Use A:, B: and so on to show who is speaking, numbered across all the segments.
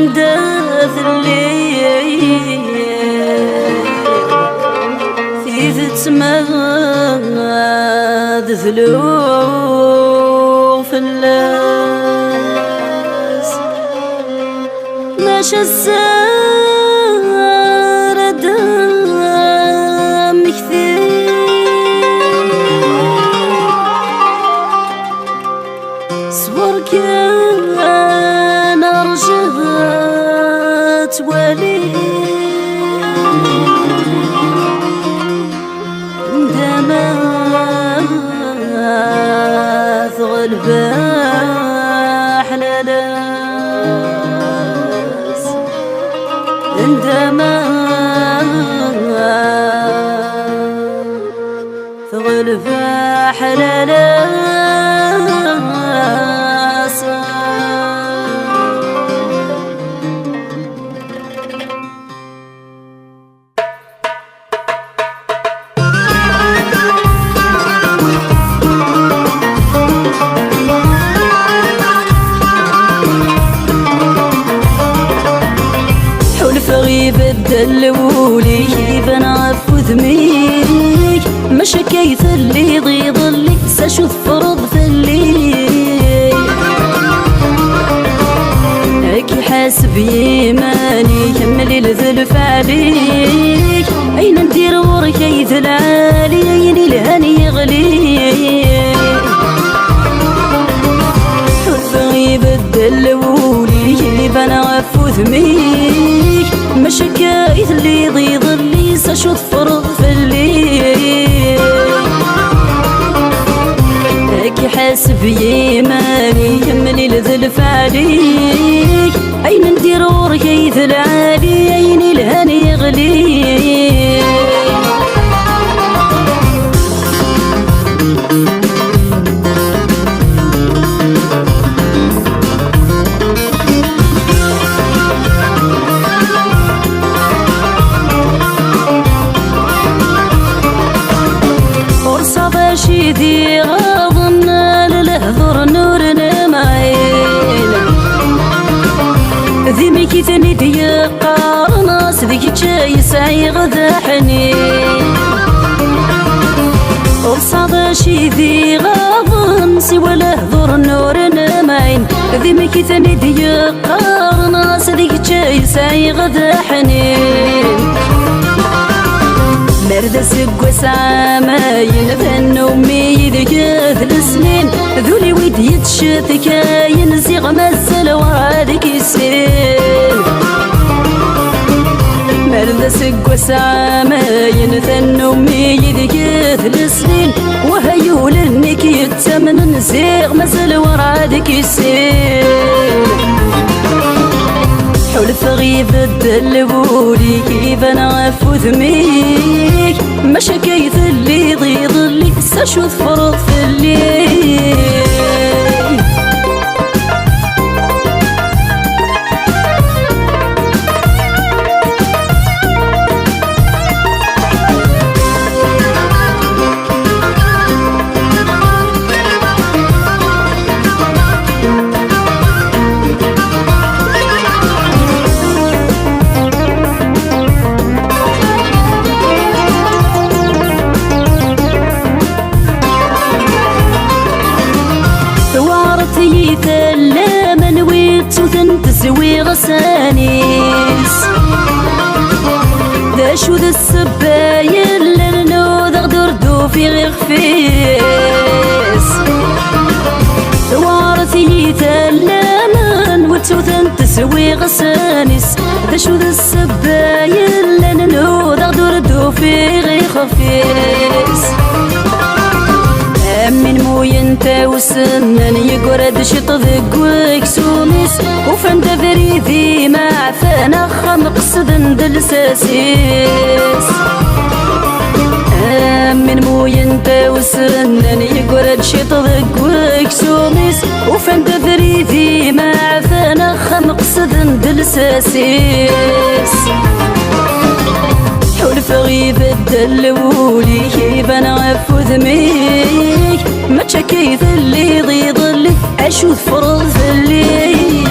A: نداث الليل في تسماد ثلوغ في اللاس ماشى السار دام كثير صبر كان رجعت ولي عندما ثغلب أحلى ناس عندما ثغلب أحلى ناس يبدل ولي بنعفو ذميك مش كيف اللي ضلي ساشوف فرض ثلي هيك حاسب يماني كملي الذلف عليك اين ندير وركيث العالي اين الهني يغلي يبدل ولي بنعفو ذميك مش كايث اللي ضلي ساشوط فرض في الليل هيك حاسب يماني كملي الذلف عليك اين ندير وركيث العالي اين الهني يغلي شيدي غاضنا للهضر نورنا معين ذي ميكي ثاني دي قارناس ذيك جاي سعي غدا حنين وصاد شيدي غاضن سوى لهضر نورنا معين ذي ميكي ثاني دي قارناس ذيك جاي سعي غدا حنين مرد سقوس عاماين ذنو ميد كاث السنين ذولي ويد يتشث كاين زيغ مزل وعادك السين مرد سقوس عاماين ذنو ميد كاث السنين وهيو لنك يتمن زيغ مزل وعادك السين حلف يبدل ولي كيف نعفو ذميك مش كيف اللي ضلي ساشوط فرض في الليل ثلاما ويتوثن تسوي غسانيس ذا شو ذا السبايل لنو ذا غدردو في غير خفيس ثوارثي ثلاما ويتوثن تسوي غسانيس ذا شو ذا السبايل لنو ذا غدردو في غير خفيس من موين تاوسنن يقرد شطذق وكسوميس وفن دفريذي ما عفانا خمقصد دلساسيس من موين تاوسنن يقرد شطذق وكسوميس وفن دفريذي ما عفانا خمقصد دلساسيس حلف يبدل ولي كيف نعفو ذميك ما كيف اللي ضلي اشوف فرض في الليل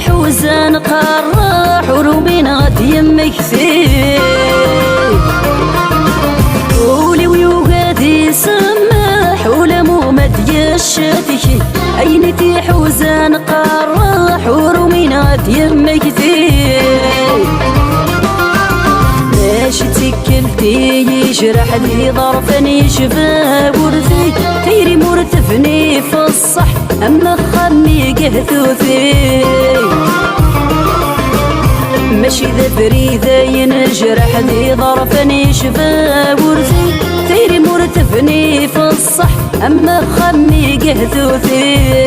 A: حوزان قراح ورومين غد يمك فيه قولي ويوغادي سماح ولا مو مديشتك عينتي حوزان قراح ورومين غد يمك فيه ماشي تكلتي يجرح لي ظرفني شفاه ورثي تيري مرتفني في الصح أما خمي قهثوثي ماشي ذا فريدة ينجرح لي ظرفني شفاه ورثي تيري مرتفني في الصح أما خمي قهثوثي